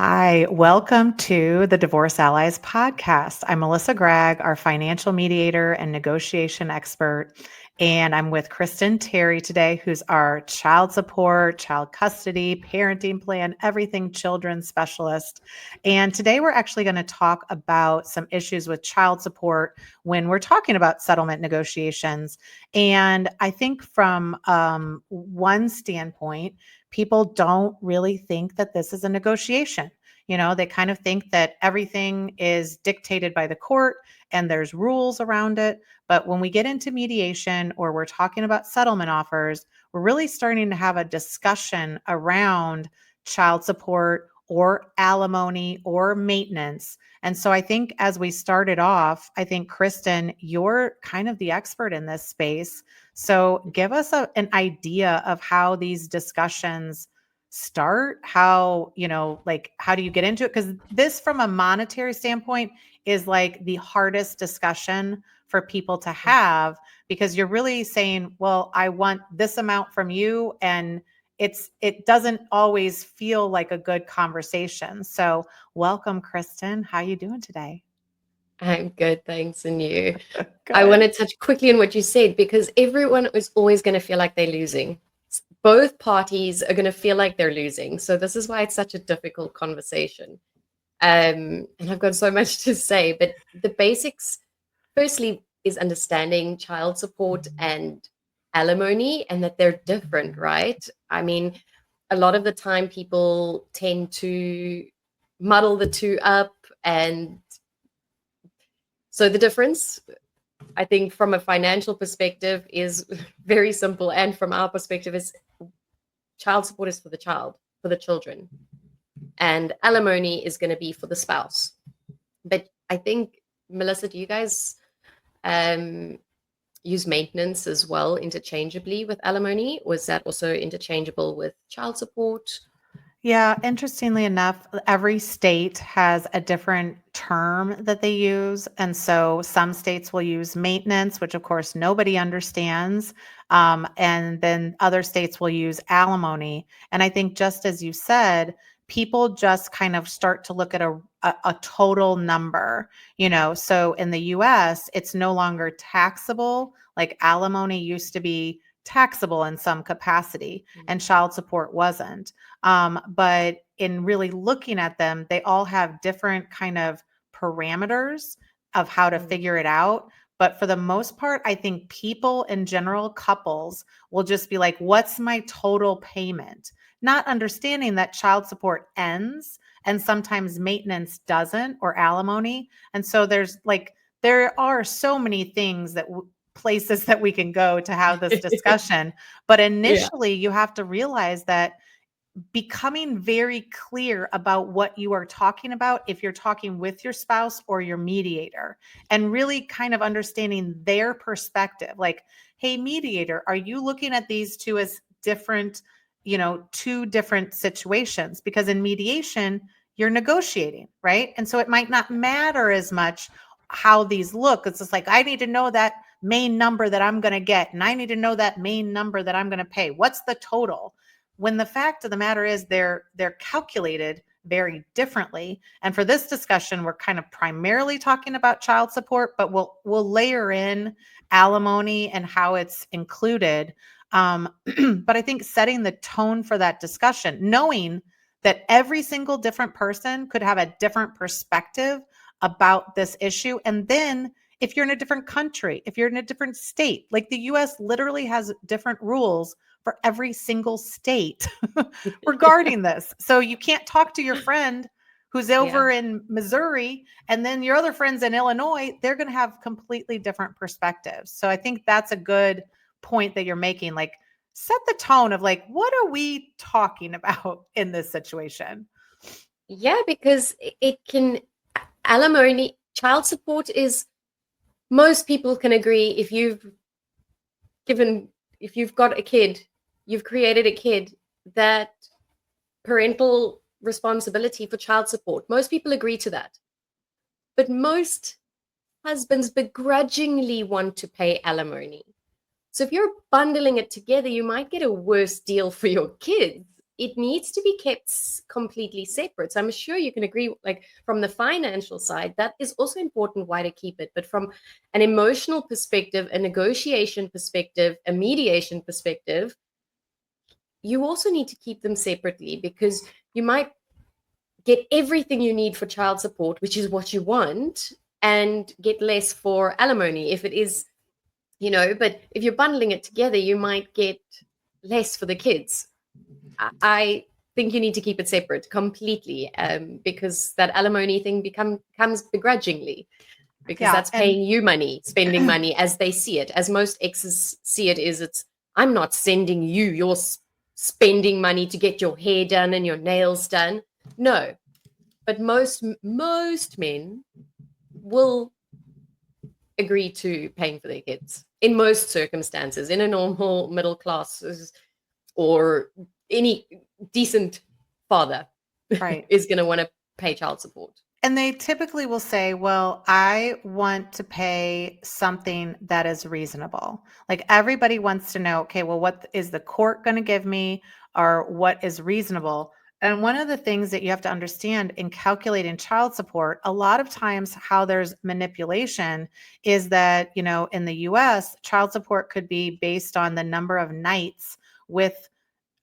Hi, welcome to the Divorce Allies podcast. I'm Melissa Gragg, our financial mediator and negotiation expert. And I'm with Cristin Terri today, who's our child support, child custody, parenting plan, everything children specialist. And today we're actually going to talk about some issues with child support when we're talking about settlement negotiations. And I think from one standpoint, people don't really think that this is a negotiation. They kind of think that everything is dictated by the court and there's rules around it. But when we get into mediation or we're talking about settlement offers, we're really starting to have a discussion around child support or alimony or maintenance. And so I think as we started off, I think, Cristin, you're kind of the expert in this space. So give us an idea of how these discussions start, how do you get into it? Because this, from a monetary standpoint, is like the hardest discussion for people to have, because you're really saying, well, I want this amount from you, and it doesn't always feel like a good conversation. So welcome, Cristin. How you doing today? I'm good, thanks. And you? I want Good. to touch quickly on what you said, because everyone is always going to feel like they're losing. Both parties are going to feel like they're losing. So this is why it's such a difficult conversation. And I've got so much to say, but the basics, firstly, is understanding child support and alimony, and that they're different, right? I mean, a lot of the time people tend to muddle the two up. And so the difference, I think, from a financial perspective is very simple. And from our perspective is child support is for the child, for the children. And alimony is going to be for the spouse. But I think, Melissa, do you guys use maintenance as well interchangeably with alimony? Or is that also interchangeable with child support? Yeah, interestingly enough, every state has a different term that they use. And so some states will use maintenance, which of course nobody understands. And then other states will use alimony. And I think, just as you said, people just kind of start to look at a total number. So in the US, it's no longer taxable. Like, alimony used to be taxable in some capacity, and child support wasn't. But in really looking at them, they all have different kind of parameters of how to figure it out. But for the most part, I think people in general, couples, will just be like, what's my total payment? Not understanding that child support ends and sometimes maintenance doesn't, or alimony. And so there are so many things places that we can go to have this discussion. But Yeah. initially, you have to realize that becoming very clear about what you are talking about, if you're talking with your spouse or your mediator, and really kind of understanding their perspective. Like, hey, mediator, are you looking at these two as different, two different situations? Because in mediation, you're negotiating, right? And so it might not matter as much how these look. It's just like, I need to know that main number that I'm going to get, and I need to know that main number that I'm going to pay. What's the total? When the fact of the matter is they're calculated very differently. And for this discussion, we're kind of primarily talking about child support, but we'll layer in alimony and how it's included. But I think setting the tone for that discussion, knowing that every single different person could have a different perspective about this issue. And then if you're in a different country, if you're in a different state, like the US literally has different rules for every single state regarding this. So you can't talk to your friend who's Yeah. over in Missouri and then your other friends in Illinois. They're going to have completely different perspectives. So I think that's a good point that you're making. Like, set the tone of, like, what are we talking about in this situation? Yeah, because it can, alimony, child support is, most people can agree, if you've got a kid, you've created a kid, that parental responsibility for child support, most people agree to that. But most husbands begrudgingly want to pay alimony. So if you're bundling it together, you might get a worse deal for your kids, it needs to be kept completely separate. So I'm sure you can agree, like from the financial side, that is also important why to keep it. But from an emotional perspective, a negotiation perspective, a mediation perspective, you also need to keep them separately, because you might get everything you need for child support, which is what you want, and get less for alimony if it is, but if you're bundling it together, you might get less for the kids. I think you need to keep it separate completely, because that alimony thing comes begrudgingly, because that's paying you money, spending money as they see it. As most exes see it, it's, I'm not sending you your spending money to get your hair done and your nails done. No, but most men will agree to paying for their kids in most circumstances. In a normal middle class or any decent father, right, is going to want to pay child support. And they typically will say, well, I want to pay something that is reasonable. Like everybody wants to know, okay, well, what is the court going to give me, or what is reasonable? And one of the things that you have to understand in calculating child support, a lot of times how there's manipulation is that, in the US, child support could be based on the number of nights with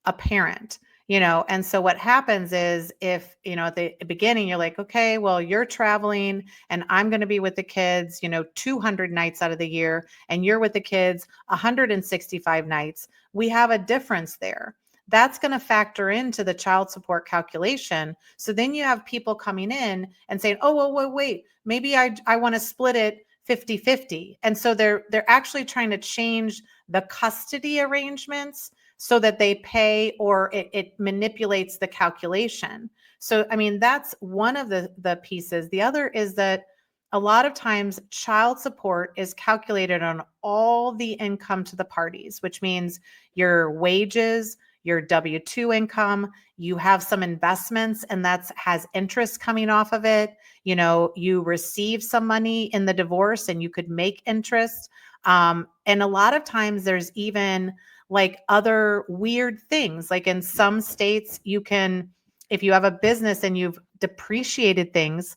a parent. And so what happens is, if, at the beginning, you're like, okay, well, you're traveling and I'm going to be with the kids, 200 nights out of the year, and you're with the kids 165 nights. We have a difference there. That's going to factor into the child support calculation. So then you have people coming in and saying, oh, well, wait, maybe I want to split it 50-50. And so they're actually trying to change the custody arrangements so that they pay, or it manipulates the calculation. So, that's one of the pieces. The other is that a lot of times child support is calculated on all the income to the parties, which means your wages, your W-2 income, you have some investments, and that has interest coming off of it. You receive some money in the divorce and you could make interest. And a lot of times there's even like other weird things. Like in some states, you can, if you have a business and you've depreciated things,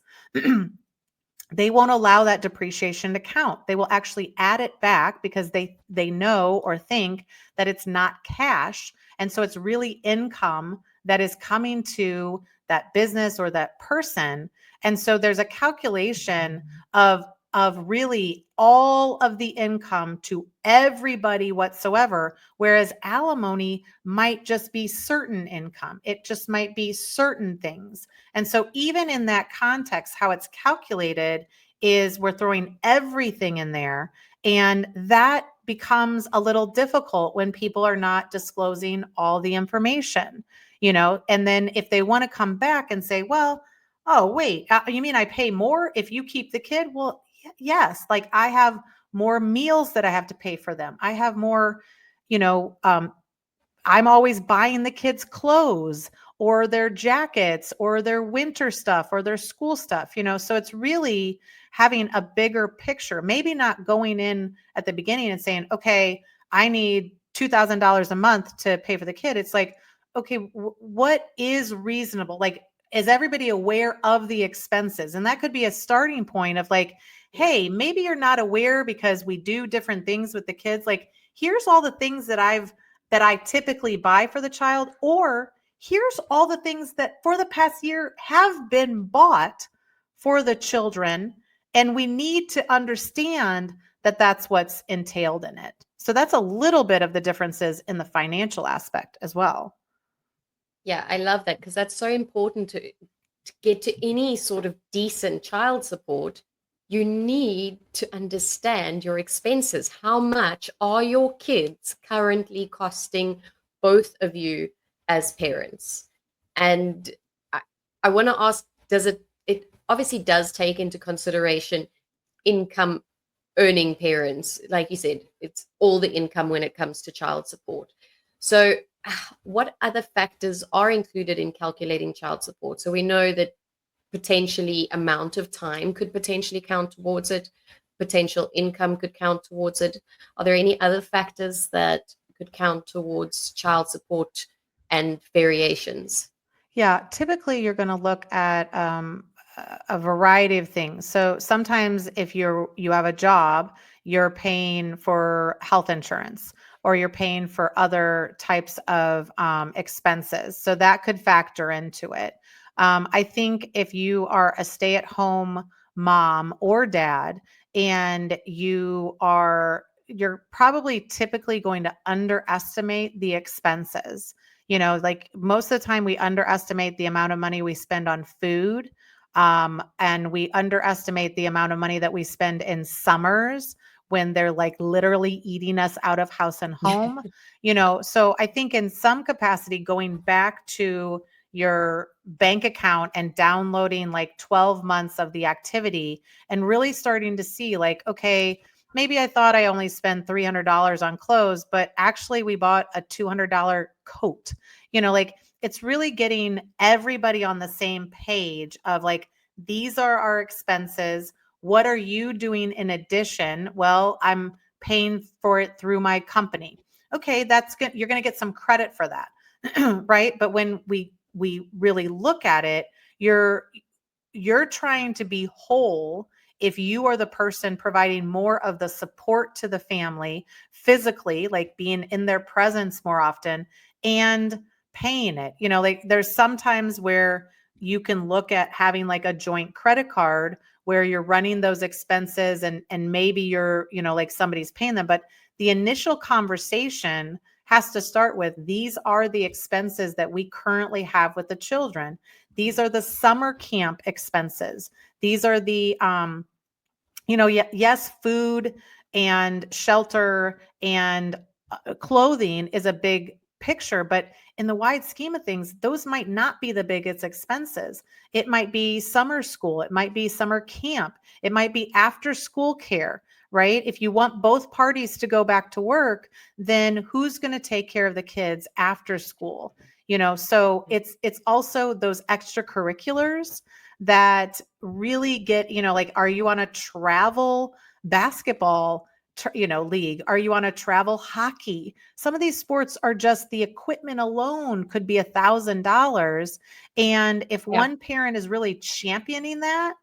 they won't allow that depreciation to count. They will actually add it back because they know or think that it's not cash. And so it's really income that is coming to that business or that person. And so there's a calculation of really all of the income to everybody whatsoever, whereas alimony might just be certain income. It just might be certain things. And so even in that context, how it's calculated is we're throwing everything in there, and that becomes a little difficult when people are not disclosing all the information, and then if they want to come back and say, well, oh, wait, you mean I pay more if you keep the kid? Well, yes, like I have more meals that I have to pay for them. I have more, I'm always buying the kids clothes or their jackets or their winter stuff or their school stuff, so it's really having a bigger picture, maybe not going in at the beginning and saying, okay, I need $2,000 a month to pay for the kid. It's like, okay, what is reasonable? Like, is everybody aware of the expenses? And that could be a starting point of like, hey, maybe you're not aware because we do different things with the kids. Like, here's all the things that I typically buy for the child, or here's all the things that for the past year have been bought for the children. And we need to understand that that's what's entailed in it. So that's a little bit of the differences in the financial aspect as well. Yeah, I love that, because that's so important to get to any sort of decent child support. You need to understand your expenses. How much are your kids currently costing both of you as parents? And I want to ask, it obviously does take into consideration income earning parents. Like you said, it's all the income when it comes to child support. So what other factors are included in calculating child support? So we know that potentially amount of time could potentially count towards it. Potential income could count towards it. Are there any other factors that could count towards child support and variations? Yeah, typically you're going to look at a variety of things. So sometimes if you have a job, you're paying for health insurance or you're paying for other types of expenses. So that could factor into it. I think if you are a stay-at-home mom or dad and you're probably typically going to underestimate the expenses. Like most of the time we underestimate the amount of money we spend on food. And we underestimate the amount of money that we spend in summers when they're like literally eating us out of house and home. So I think in some capacity, going back to your bank account and downloading like 12 months of the activity and really starting to see like, okay, maybe I thought I only spent $300 on clothes, but actually we bought a $200 coat. Like it's really getting everybody on the same page of like, these are our expenses. What are you doing in addition? Well, I'm paying for it through my company. Okay, that's good. You're going to get some credit for that. Right? But when we really look at it, you're trying to be whole if you are the person providing more of the support to the family physically, like being in their presence more often and paying it. Like there's sometimes where you can look at having like a joint credit card where you're running those expenses and maybe you're, like somebody's paying them, but the initial conversation has to start with, these are the expenses that we currently have with the children. These are the summer camp expenses. These are the, yes, food and shelter and clothing is a big picture, but in the wide scheme of things, those might not be the biggest expenses. It might be summer school. It might be summer camp. It might be after school care, right? If you want both parties to go back to work, then who's going to take care of the kids after school? So it's also those extracurriculars that really get, like, are you on a travel basketball, league? Are you on a travel hockey? Some of these sports are just the equipment alone could be $1,000. And if Yeah. one parent is really championing that,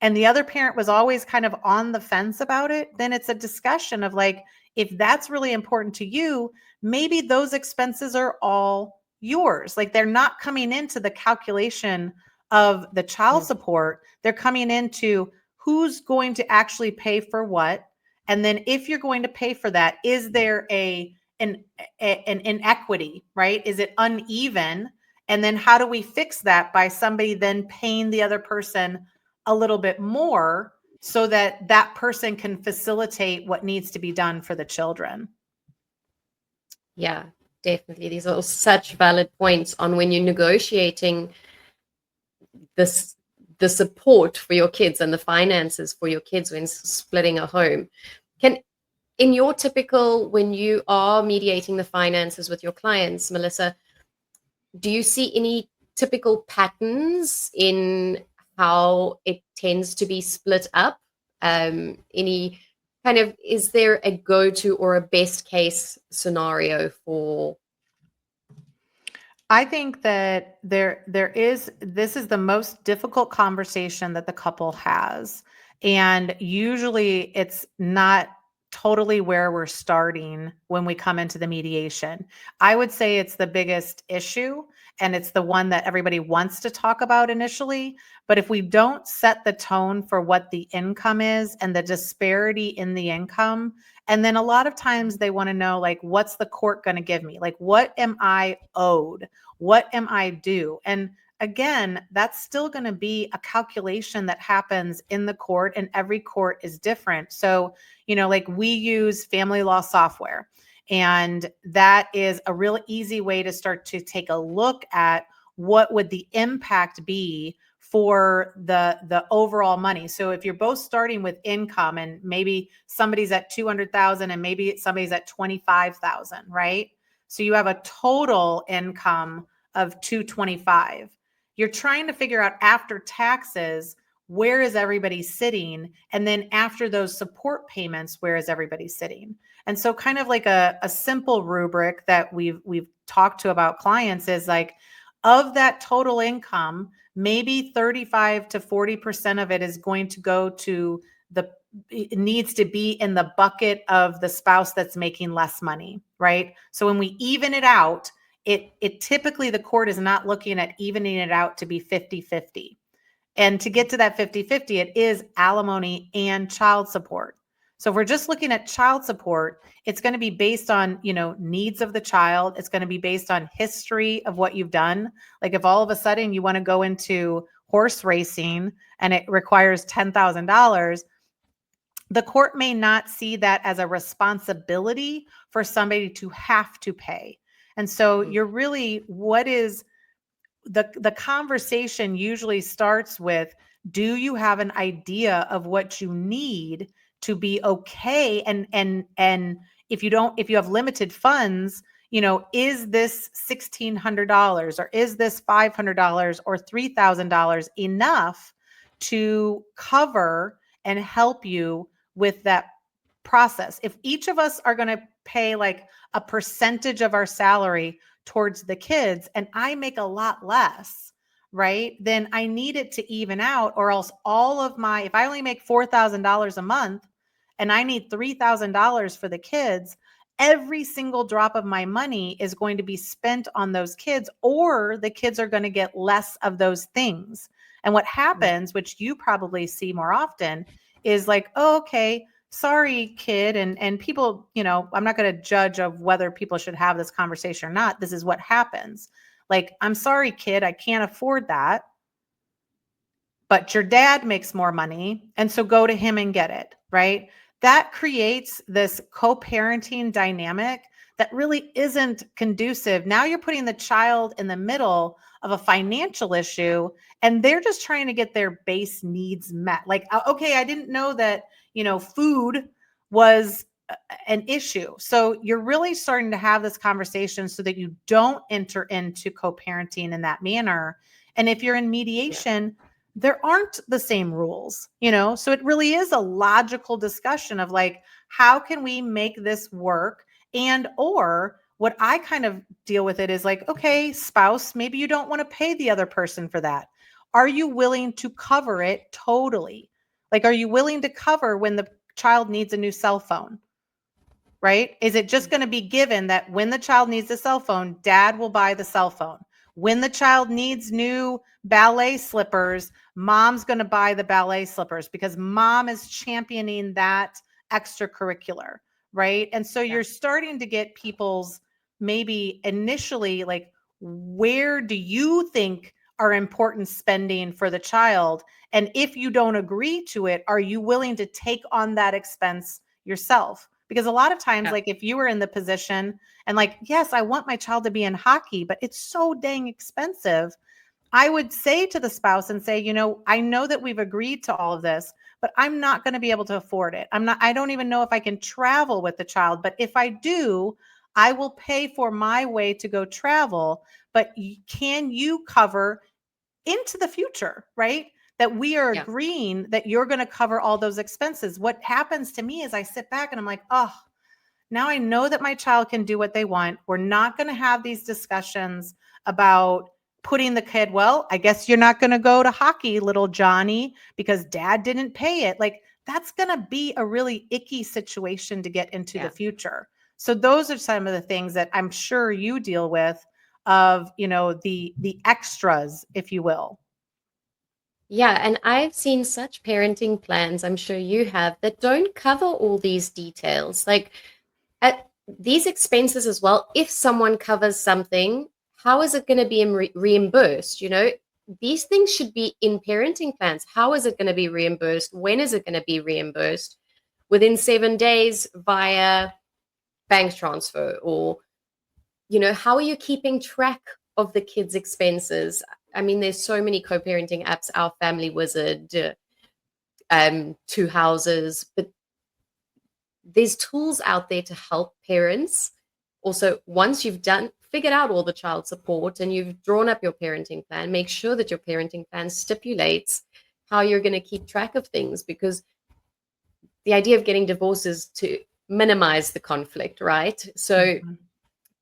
and the other parent was always kind of on the fence about it, then it's a discussion of like, if that's really important to you, maybe those expenses are all yours. Like they're not coming into the calculation of the child support. They're coming into who's going to actually pay for what. And then if you're going to pay for that, is there an inequity, right? Is it uneven? And then how do we fix that by somebody then paying the other person a little bit more so that that person can facilitate what needs to be done for the children? Yeah, definitely. These are such valid points on when you're negotiating the support for your kids and the finances for your kids when splitting a home. In your typical, when you are mediating the finances with your clients, Melissa, do you see any typical patterns in how it tends to be split up? Any kind of, is there a go-to or a best case scenario for? I think that this is the most difficult conversation that the couple has. And usually it's not totally where we're starting when we come into the mediation. I would say it's the biggest issue and it's the one that everybody wants to talk about initially. But if we don't set the tone for what the income is and the disparity in the income, and then a lot of times they want to know, like, what's the court going to give me? Like, what am I owed? What am I due? And again, that's still going to be a calculation that happens in the court, and every court is different. So, like we use family law software, and that is a real easy way to start to take a look at what would the impact be for the overall money. So if you're both starting with income and maybe somebody's at 200,000 and maybe somebody's at 25,000, right? So you have a total income of 225. You're trying to figure out after taxes, where is everybody sitting? And then after those support payments, where is everybody sitting? And so kind of like a simple rubric that we've talked to about clients is like, of that total income, maybe 35 to 40% of it is going to go to it needs to be in the bucket of the spouse that's making less money, right? So when we even it out, it typically the court is not looking at evening it out to be 50-50. And to get to that 50-50, it is alimony and child support. So if we're just looking at child support, it's going to be based on, needs of the child. It's going to be based on history of what you've done. Like if all of a sudden you want to go into horse racing and it requires $10,000, the court may not see that as a responsibility for somebody to have to pay. And so you're really, what is the conversation usually starts with, do you have an idea of what you need to be okay? And if you have limited funds, is this $1,600 or is this $500 or $3,000 enough to cover and help you with that process? If each of us are going to pay like a percentage of our salary towards the kids and I make a lot less, right? Then I need it to even out, or else if I only make $4,000 a month and I need $3,000 for the kids, every single drop of my money is going to be spent on those kids, or the kids are going to get less of those things. And what happens, which you probably see more often, is like, oh, okay, sorry, kid. And people, I'm not going to judge of whether people should have this conversation or not. This is what happens. Like, I'm sorry, kid, I can't afford that. But your dad makes more money. And so go to him and get it, right? That creates this co-parenting dynamic that really isn't conducive. Now you're putting the child in the middle of a financial issue and they're just trying to get their base needs met. Like, okay, I didn't know that, food was an issue. So you're really starting to have this conversation so that you don't enter into co-parenting in that manner. And if you're in mediation, there aren't the same rules, so it really is a logical discussion of like, how can we make this work? And or what I kind of deal with it is like, okay, spouse, maybe you don't want to pay the other person for that. Are you willing to cover it totally? Like, are you willing to cover when the child needs a new cell phone? Right? Is it just going to be given that when the child needs a cell phone, dad will buy the cell phone? When the child needs new ballet slippers, mom's going to buy the ballet slippers because mom is championing that extracurricular, right? And so you're starting to get people's maybe initially like, where do you think are important spending for the child? And if you don't agree to it, are you willing to take on that expense yourself? Because a lot of times, like if you were in the position and like, yes, I want my child to be in hockey, but it's so dang expensive, I would say to the spouse and say, I know that we've agreed to all of this, but I'm not going to be able to afford it. I don't even know if I can travel with the child, but if I do, I will pay for my way to go travel. But can you cover into the future, right? That we are agreeing that you're going to cover all those expenses. What happens to me is I sit back and I'm like, oh, now I know that my child can do what they want. We're not going to have these discussions about putting the kid, well, I guess you're not going to go to hockey, little Johnny, because dad didn't pay it. Like, that's going to be a really icky situation to get into the future. So those are some of the things that I'm sure you deal with of, the extras, if you will. Yeah, and I've seen such parenting plans, I'm sure you have, that don't cover all these details. Like at these expenses as well, if someone covers something, how is it going to be reimbursed? These things should be in parenting plans. How is it going to be reimbursed? When is it going to be reimbursed? Within 7 days via bank transfer? Or, how are you keeping track of the kids' expenses? I mean, there's so many co-parenting apps, Our Family Wizard, Two Houses, but there's tools out there to help parents. Also, once you've figured out all the child support and you've drawn up your parenting plan, make sure that your parenting plan stipulates how you're going to keep track of things, because the idea of getting divorced is to minimize the conflict, right? So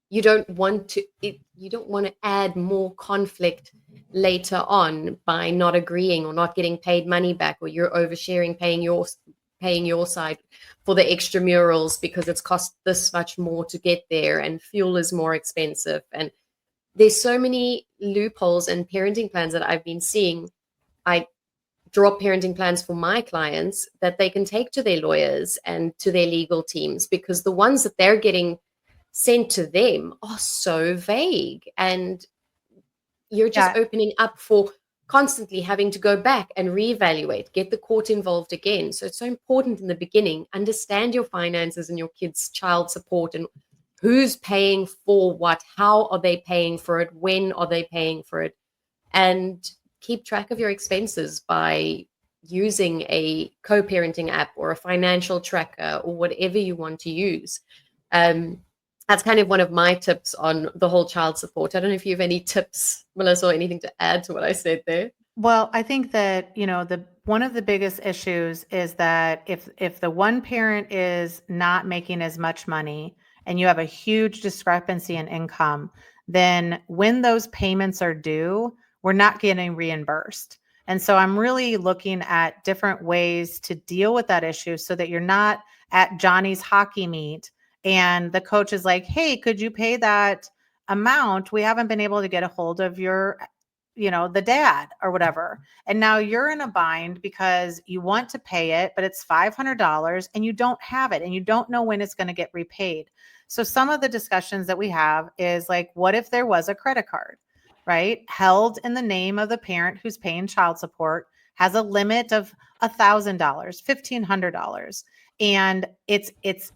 you don't want to add more conflict later on by not agreeing or not getting paid money back, or you're oversharing, paying your side for the extramurals because it's cost this much more to get there, and fuel is more expensive. And there's so many loopholes and parenting plans that I've been seeing. I draw parenting plans for my clients that they can take to their lawyers and to their legal teams, because the ones that they're getting sent to them are so vague, and you're just opening up for constantly having to go back and reevaluate, get the court involved again. So it's so important in the beginning, understand your finances and your kids' child support, and who's paying for what, how are they paying for it, when are they paying for it, and keep track of your expenses by using a co-parenting app or a financial tracker or whatever you want to use. That's kind of one of my tips on the whole child support. I don't know if you have any tips, Melissa, or anything to add to what I said there. Well, I think that, one of the biggest issues is that if the one parent is not making as much money and you have a huge discrepancy in income, then when those payments are due, we're not getting reimbursed. And so I'm really looking at different ways to deal with that issue so that you're not at Johnny's hockey meet and the coach is like, hey, could you pay that amount? We haven't been able to get a hold of your, the dad or whatever. And now you're in a bind because you want to pay it, but it's $500 and you don't have it and you don't know when it's going to get repaid. So some of the discussions that we have is like, what if there was a credit card, right? Held in the name of the parent who's paying child support, has a limit of $1,000, $1,500. And it's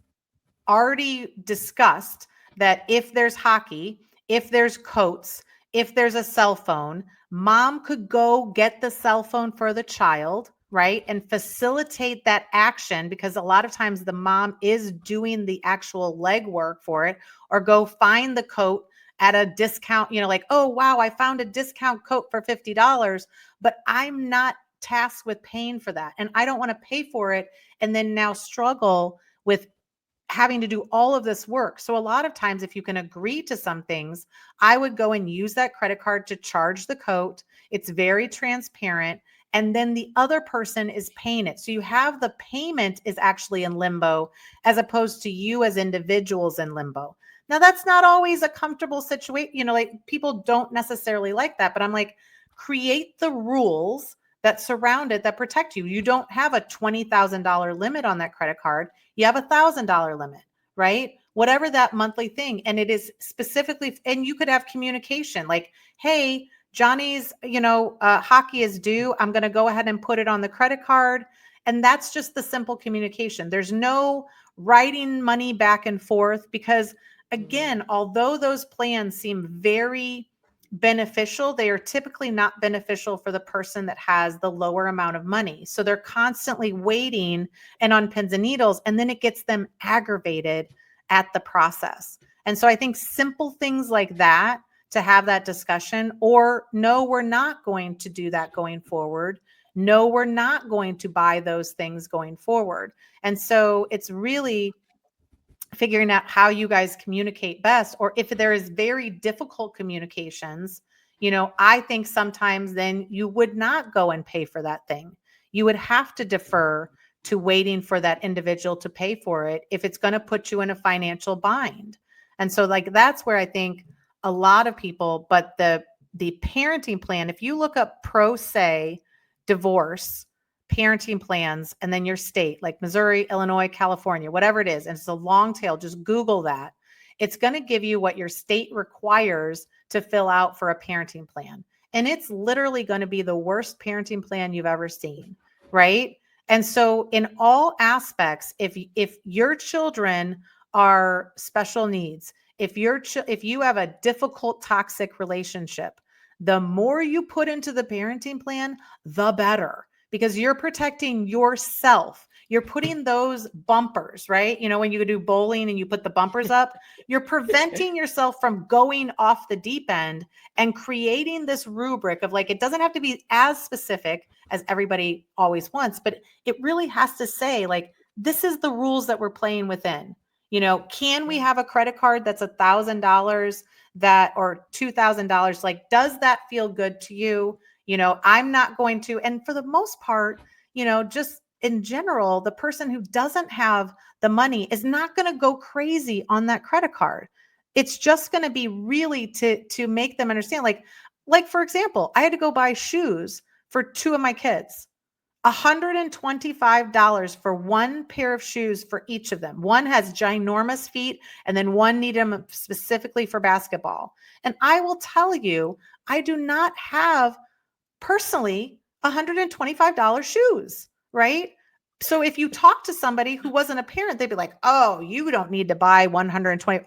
already discussed that if there's hockey, if there's coats, if there's a cell phone, mom could go get the cell phone for the child, right? And facilitate that action, because a lot of times the mom is doing the actual legwork for it, or go find the coat at a discount, like, oh, wow, I found a discount coat for $50, but I'm not tasked with paying for that. And I don't want to pay for it and then now struggle with having to do all of this work. So a lot of times, if you can agree to some things, I would go and use that credit card to charge the coat. It's very transparent. And then the other person is paying it. So you have the payment is actually in limbo, as opposed to you as individuals in limbo. Now, that's not always a comfortable situation. Like, people don't necessarily like that, but I'm like, create the rules that surround it that protect you. You don't have a $20,000 limit on that credit card. You have $1,000 limit, right? Whatever that monthly thing. And it is specifically, and you could have communication like, hey, Johnny's, hockey is due. I'm going to go ahead and put it on the credit card. And that's just the simple communication. There's no writing money back and forth, because again, although those plans seem very beneficial, they are typically not beneficial for the person that has the lower amount of money. So they're constantly waiting and on pins and needles, and then it gets them aggravated at the process. And so I think simple things like that, to have that discussion, or no, we're not going to do that going forward. No, we're not going to buy those things going forward. And so it's really figuring out how you guys communicate best, or if there is very difficult communications, I think sometimes then you would not go and pay for that thing. You would have to defer to waiting for that individual to pay for it if it's going to put you in a financial bind. And so like, that's where I think a lot of people, but the parenting plan, if you look up pro se divorce parenting plans, and then your state, like Missouri, Illinois, California, whatever it is, and it's a long tail, just Google that. It's going to give you what your state requires to fill out for a parenting plan. And it's literally going to be the worst parenting plan you've ever seen, right? And so in all aspects, if your children are special needs, if you have a difficult, toxic relationship, the more you put into the parenting plan, the better. Because you're protecting yourself. you're putting those bumpers, right? You know, when you do bowling and you put the bumpers up, you're preventing yourself from going off the deep end and creating this rubric of like, it doesn't have to be as specific as everybody always wants, but it really has to say like, this is the rules that we're playing within. You know, can we have a credit card that's $1,000 that or $2,000? Like, does that feel good to you? You know, I'm not going to, and for the most part, you know, just in general, the person who doesn't have the money is not going to go crazy on that credit card. It's just going to be really to make them understand. Like for example, I had to go buy shoes for two of my kids. $125 for one pair of shoes for each of them. One has ginormous feet, and then one needed them specifically for basketball. And I will tell you, I do not have personally $125 shoes, right? So if you talk to somebody who wasn't a parent, they'd be like, oh, you don't need to buy 120.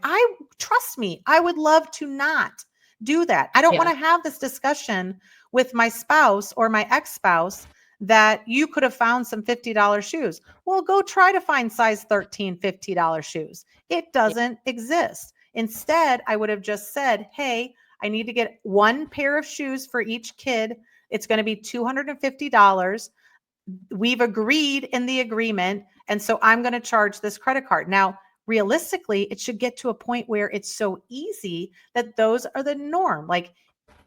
Trust me, I would love to not do that. I don't want to have this discussion with my spouse or my ex-spouse that you could have found some $50 shoes. Well, go try to find size 13, $50 shoes. It doesn't exist. Instead, I would have just said, hey, I need to get one pair of shoes for each kid. It's going to be $250. We've agreed in the agreement. And so I'm going to charge this credit card. Now, realistically, it should get to a point where it's so easy that those are the norm. Like,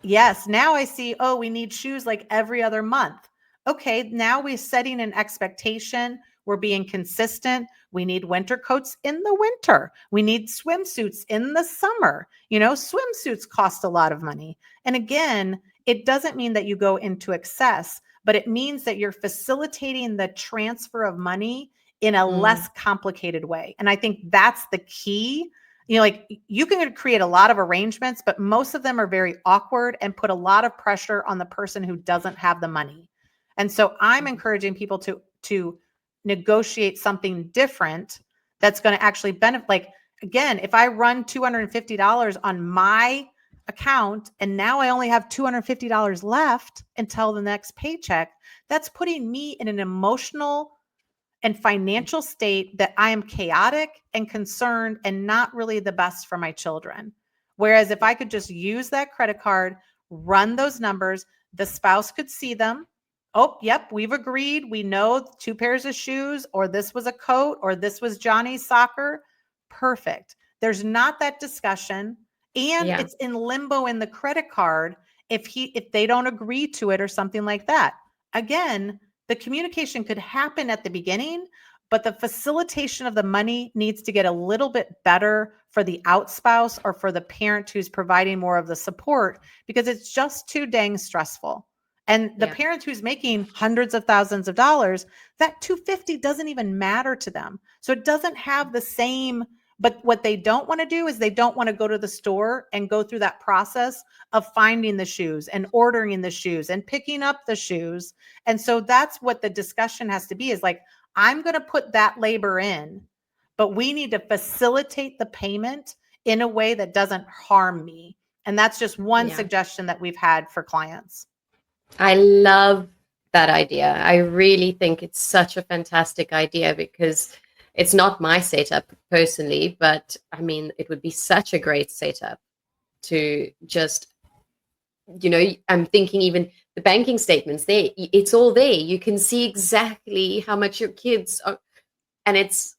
yes, now I see, oh, we need shoes like every other month. Okay, now we're setting an expectation. We're being consistent. We need winter coats in the winter. We need swimsuits in the summer. You know, swimsuits cost a lot of money. And again, it doesn't mean that you go into excess, but it means that you're facilitating the transfer of money in a less complicated way. And I think that's the key. You know, like you can create a lot of arrangements, but most of them are very awkward and put a lot of pressure on the person who doesn't have the money. And so I'm encouraging people to negotiate something different that's going to actually benefit. Like, again, if I run $250 on my account and now I only have $250 left until the next paycheck, that's putting me in an emotional and financial state that I am chaotic and concerned and not really the best for my children. Whereas if I could just use that credit card, run those numbers, the spouse could see them. Oh, yep, we've agreed. We know 2 pairs of shoes, or this was a coat, or this was Johnny's soccer. Perfect. There's not that discussion. And it's in limbo in the credit card if they don't agree to it or something like that. Again, the communication could happen at the beginning, but the facilitation of the money needs to get a little bit better for the outspouse or for the parent who's providing more of the support, because it's just too dang stressful. And the parent who's making hundreds of thousands of dollars, that $250 doesn't even matter to them. So it doesn't have the same, but what they don't want to do is they don't want to go to the store and go through that process of finding the shoes and ordering the shoes and picking up the shoes. And so that's what the discussion has to be, is like, I'm going to put that labor in, but we need to facilitate the payment in a way that doesn't harm me. And that's just one suggestion that we've had for clients. I love that idea. I really think it's such a fantastic idea, because it's not my setup personally, but I mean, it would be such a great setup to just, you know, I'm thinking even the banking statements there, it's all there. You can see exactly how much your kids are. And it's,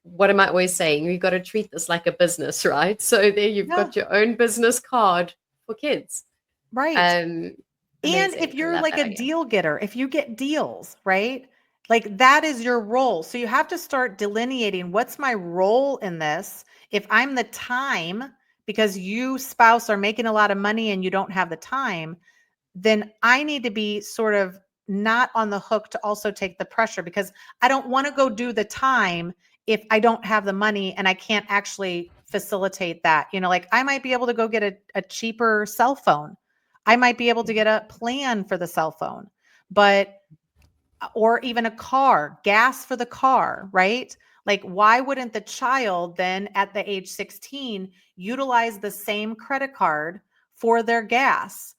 what am I always saying? You've got to treat this like a business, right? So there you've got your own business card for kids. Right. And if you're like a deal getter, if you get deals, right? Like that is your role. So you have to start delineating, what's my role in this? If I'm the time, because you spouse are making a lot of money and you don't have the time, then I need to be sort of not on the hook to also take the pressure, because I don't want to go do the time if I don't have the money and I can't actually facilitate that. You know, like I might be able to go get a cheaper cell phone. I might be able to get a plan for the cell phone, or even a car, gas for the car, right? Like, why wouldn't the child then at the age 16 utilize the same credit card for their gas?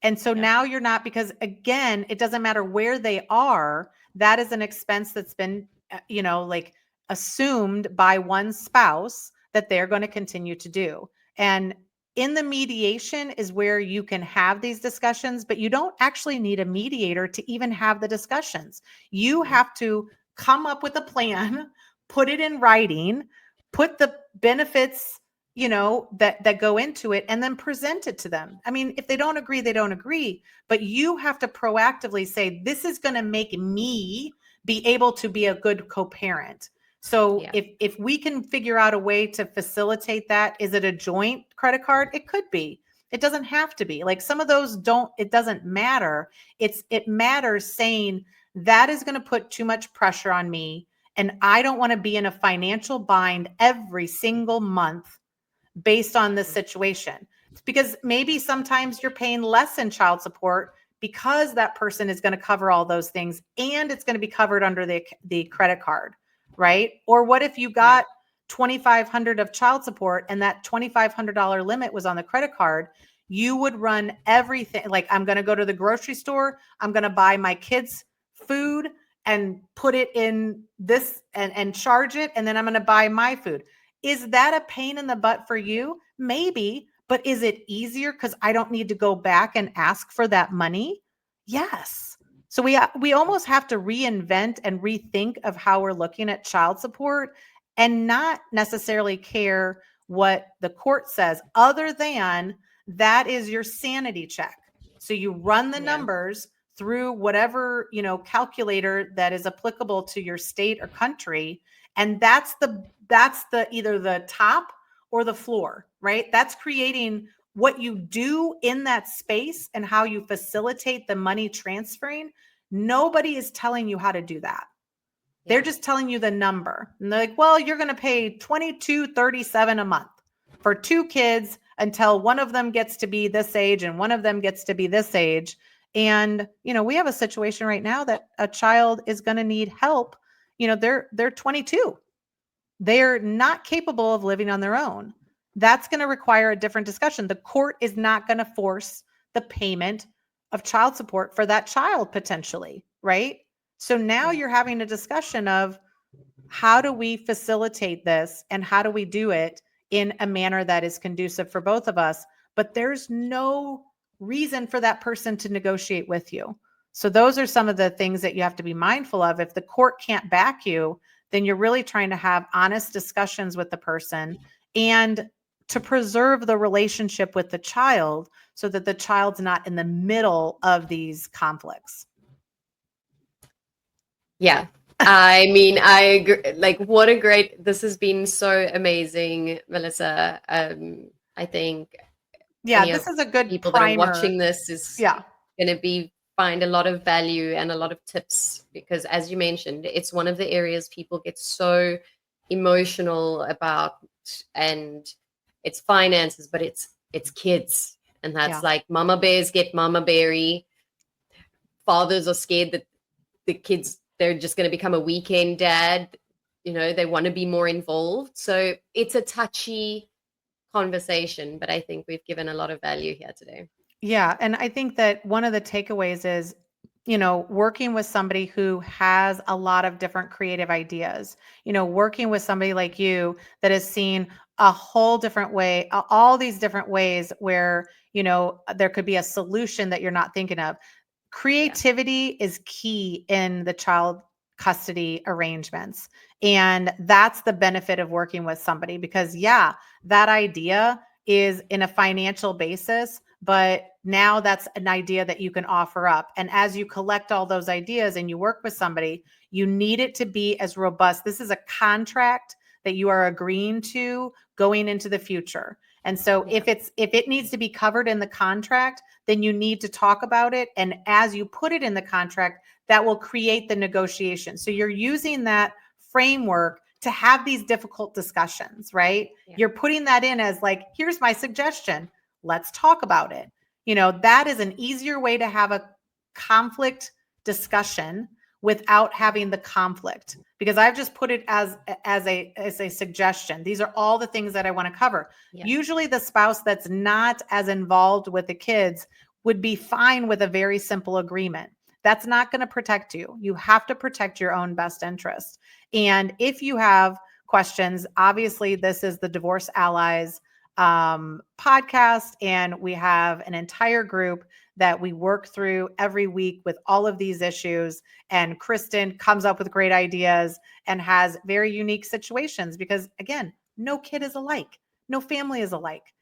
And so now you're not, because again, it doesn't matter where they are. That is an expense that's been, like assumed by one spouse that they're going to continue to do. And in the mediation is where you can have these discussions, but you don't actually need a mediator to even have the discussions. You have to come up with a plan, put it in writing, put the benefits that go into it, and then present it to them. I mean, if they don't agree, they don't agree, but you have to proactively say, this is going to make me be able to be a good co-parent. So if we can figure out a way to facilitate that, is it a joint credit card? It could be. It doesn't have to be. Like some of those it doesn't matter. It matters saying that is going to put too much pressure on me, and I don't want to be in a financial bind every single month based on this situation. Because maybe sometimes you're paying less in child support because that person is going to cover all those things, and it's going to be covered under the credit card, right? Or what if you got $2,500 of child support and that $2,500 limit was on the credit card? You would run everything. Like, I'm going to go to the grocery store, I'm going to buy my kids food and put it in this and charge it, and then I'm going to buy my food. Is that a pain in the butt for you? Maybe, but is it easier because I don't need to go back and ask for that money? Yes. So we almost have to reinvent and rethink of how we're looking at child support, and not necessarily care what the court says, other than that is your sanity check. So you run the numbers through whatever, calculator that is applicable to your state or country. And that's the either the top or the floor, right? That's creating what you do in that space and how you facilitate the money transferring. Nobody is telling you how to do that. They're just telling you the number. And they're like, well, you're going to pay $22.37 a month for 2 kids until one of them gets to be this age and one of them gets to be this age. And, we have a situation right now that a child is going to need help. They're 22. They're not capable of living on their own. That's going to require a different discussion. The court is not going to force the payment of child support for that child potentially, right? So now you're having a discussion of how do we facilitate this and how do we do it in a manner that is conducive for both of us, but there's no reason for that person to negotiate with you. So those are some of the things that you have to be mindful of. If the court can't back you, then you're really trying to have honest discussions with the person and to preserve the relationship with the child so that the child's not in the middle of these conflicts. Yeah. I mean, I agree. Like, this has been so amazing, Melissa. I think this is a good people primer. That are watching this is going to find a lot of value and a lot of tips, because as you mentioned, it's one of the areas people get so emotional about, and it's finances, but it's kids. And that's like mama bears get mama berry. Fathers are scared that the kids, they're just going to become a weekend dad. They want to be more involved. So it's a touchy conversation, but I think we've given a lot of value here today. Yeah. And I think that one of the takeaways is, working with somebody who has a lot of different creative ideas, working with somebody like you that has seen a whole different way, all these different ways where, there could be a solution that you're not thinking of. Creativity is key in the child custody arrangements. And that's the benefit of working with somebody, because that idea is in a financial basis, but now that's an idea that you can offer up. And as you collect all those ideas and you work with somebody, you need it to be as robust. This is a contract that you are agreeing to going into the future. And so if it needs to be covered in the contract, then you need to talk about it. And as you put it in the contract, that will create the negotiation. So you're using that framework to have these difficult discussions, right? Yeah. You're putting that in as like, here's my suggestion. Let's talk about it. That is an easier way to have a conflict discussion without having the conflict, because I've just put it as a suggestion. These are all the things that I want to cover. Yeah. Usually the spouse that's not as involved with the kids would be fine with a very simple agreement. That's not going to protect you. You have to protect your own best interest. And if you have questions, obviously this is the Divorce Allies podcast, and we have an entire group that we work through every week with all of these issues. And Cristin comes up with great ideas and has very unique situations because, again, no kid is alike. No family is alike,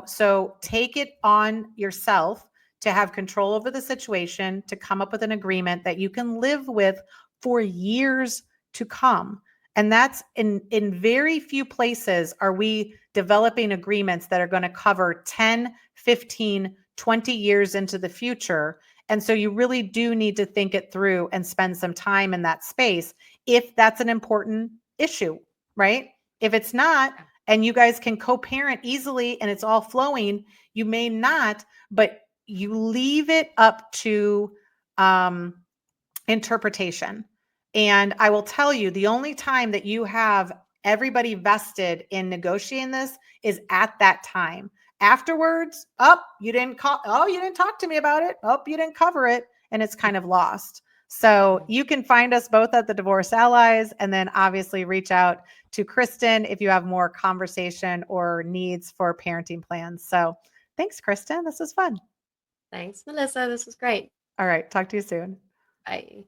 so take it on yourself to have control over the situation, to come up with an agreement that you can live with for years to come. And that's in very few places are we developing agreements that are going to cover 10, 15, 20 years into the future. And so you really do need to think it through and spend some time in that space if that's an important issue, right? If it's not, and you guys can co-parent easily and it's all flowing, you may not, but you leave it up to interpretation. And I will tell you, the only time that you have everybody vested in negotiating this is at that time. Afterwards, you didn't talk to me about it. You didn't cover it. And it's kind of lost. So you can find us both at the Divorce Allies, and then obviously reach out to Cristin if you have more conversation or needs for parenting plans. So thanks, Cristin. This was fun. Thanks, Melissa. This was great. All right. Talk to you soon. Bye.